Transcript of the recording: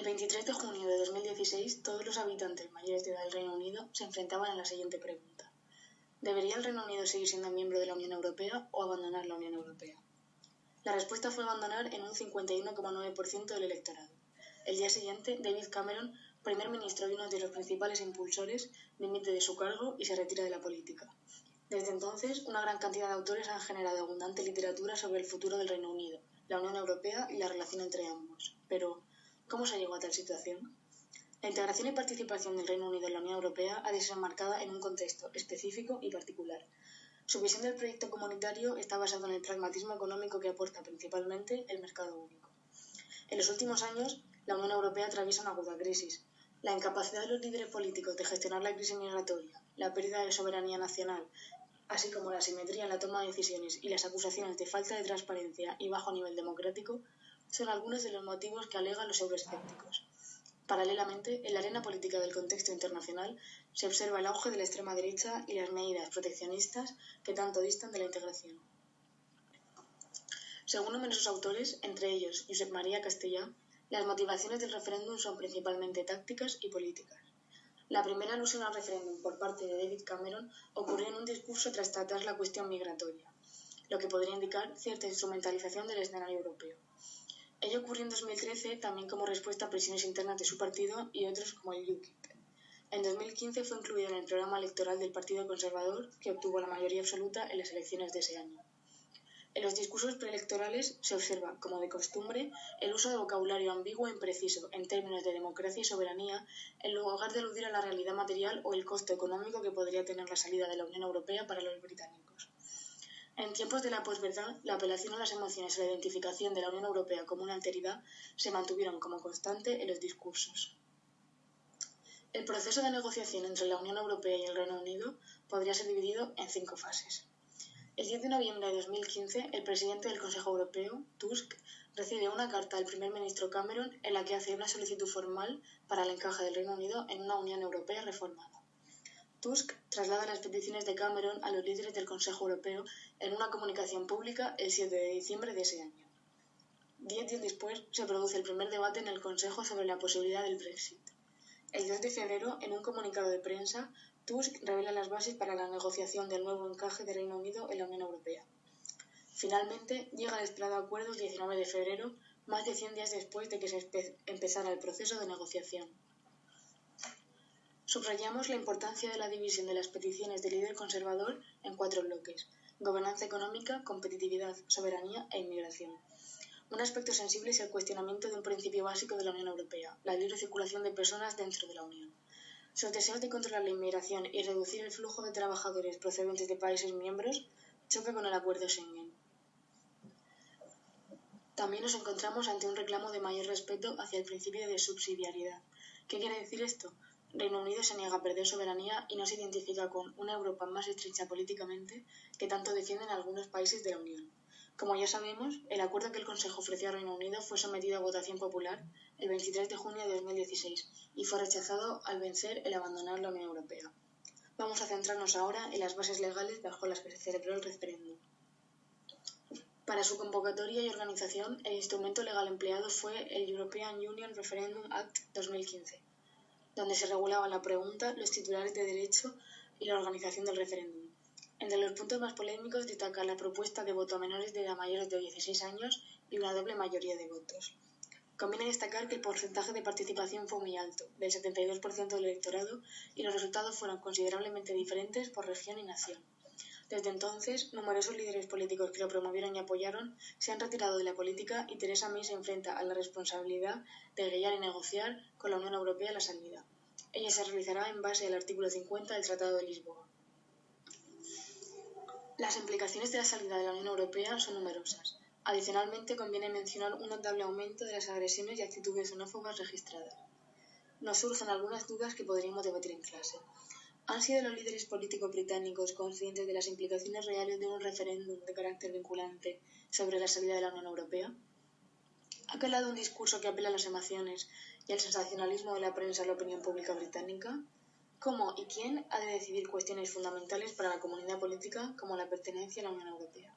23 de junio de 2016, todos los habitantes mayores de edad del Reino Unido se enfrentaban a la siguiente pregunta: ¿debería el Reino Unido seguir siendo miembro de la Unión Europea o abandonar la Unión Europea? La respuesta fue abandonar en un 51,9% del electorado. El día siguiente, David Cameron, primer ministro y uno de los principales impulsores, dimite de su cargo y se retira de la política. Desde entonces, una gran cantidad de autores han generado abundante literatura sobre el futuro del Reino Unido, la Unión Europea y la relación entre ambos. Pero, ¿cómo se llegó a tal situación? La integración y participación del Reino Unido en la Unión Europea ha de ser enmarcada en un contexto específico y particular. Su visión del proyecto comunitario está basada en el pragmatismo económico que aporta principalmente el mercado único. En los últimos años, la Unión Europea atraviesa una aguda crisis. La incapacidad de los líderes políticos de gestionar la crisis migratoria, la pérdida de soberanía nacional, así como la asimetría en la toma de decisiones y las acusaciones de falta de transparencia y bajo nivel democrático, son algunos de los motivos que alegan los euroescépticos. Paralelamente, en la arena política del contexto internacional se observa el auge de la extrema derecha y las medidas proteccionistas que tanto distan de la integración. Según numerosos autores, entre ellos Josep María Castellà, las motivaciones del referéndum son principalmente tácticas y políticas. La primera alusión al referéndum por parte de David Cameron ocurrió en un discurso tras tratar la cuestión migratoria, lo que podría indicar cierta instrumentalización del escenario europeo. Ello ocurrió en 2013 también como respuesta a presiones internas de su partido y otros como el UKIP. En 2015 fue incluido en el programa electoral del Partido Conservador, que obtuvo la mayoría absoluta en las elecciones de ese año. En los discursos preelectorales se observa, como de costumbre, el uso de vocabulario ambiguo e impreciso en términos de democracia y soberanía, en lugar de aludir a la realidad material o el costo económico que podría tener la salida de la Unión Europea para los británicos. En tiempos de la posverdad, la apelación a las emociones y la identificación de la Unión Europea como una alteridad se mantuvieron como constante en los discursos. El proceso de negociación entre la Unión Europea y el Reino Unido podría ser dividido en 5 fases. El 10 de noviembre de 2015, el presidente del Consejo Europeo, Tusk, recibe una carta del primer ministro Cameron en la que hace una solicitud formal para el encaje del Reino Unido en una Unión Europea reformada. Tusk traslada las peticiones de Cameron a los líderes del Consejo Europeo en una comunicación pública el 7 de diciembre de ese año. 10 días después se produce el primer debate en el Consejo sobre la posibilidad del Brexit. El 2 de febrero, en un comunicado de prensa, Tusk revela las bases para la negociación del nuevo encaje del Reino Unido en la Unión Europea. Finalmente, llega el esperado acuerdo el 19 de febrero, más de 100 días después de que se empezara el proceso de negociación. Subrayamos la importancia de la división de las peticiones del líder conservador en 4 bloques: gobernanza económica, competitividad, soberanía e inmigración. Un aspecto sensible es el cuestionamiento de un principio básico de la Unión Europea, la libre circulación de personas dentro de la Unión. Sus deseos de controlar la inmigración y reducir el flujo de trabajadores procedentes de países miembros choca con el acuerdo Schengen. También nos encontramos ante un reclamo de mayor respeto hacia el principio de subsidiariedad. ¿Qué quiere decir esto? Reino Unido se niega a perder soberanía y no se identifica con una Europa más estrecha políticamente que tanto defienden algunos países de la Unión. Como ya sabemos, el acuerdo que el Consejo ofreció al Reino Unido fue sometido a votación popular el 23 de junio de 2016 y fue rechazado al vencer el abandonar la Unión Europea. Vamos a centrarnos ahora en las bases legales bajo las que se celebró el referéndum. Para su convocatoria y organización, el instrumento legal empleado fue el European Union Referendum Act 2015, donde se regulaba la pregunta, los titulares de derecho y la organización del referéndum. Entre los puntos más polémicos destaca la propuesta de voto a menores de edad mayores de 16 años y una doble mayoría de votos. Conviene destacar que el porcentaje de participación fue muy alto, del 72% del electorado, y los resultados fueron considerablemente diferentes por región y nación. Desde entonces, numerosos líderes políticos que lo promovieron y apoyaron se han retirado de la política y Theresa May se enfrenta a la responsabilidad de guiar y negociar con la Unión Europea la salida. Ella se realizará en base al artículo 50 del Tratado de Lisboa. Las implicaciones de la salida de la Unión Europea son numerosas. Adicionalmente, conviene mencionar un notable aumento de las agresiones y actitudes xenófobas registradas. Nos surgen algunas dudas que podríamos debatir en clase. ¿Han sido los líderes políticos británicos conscientes de las implicaciones reales de un referéndum de carácter vinculante sobre la salida de la Unión Europea? ¿Ha calado un discurso que apela a las emociones y al sensacionalismo de la prensa en la opinión pública británica? ¿Cómo y quién ha de decidir cuestiones fundamentales para la comunidad política como la pertenencia a la Unión Europea?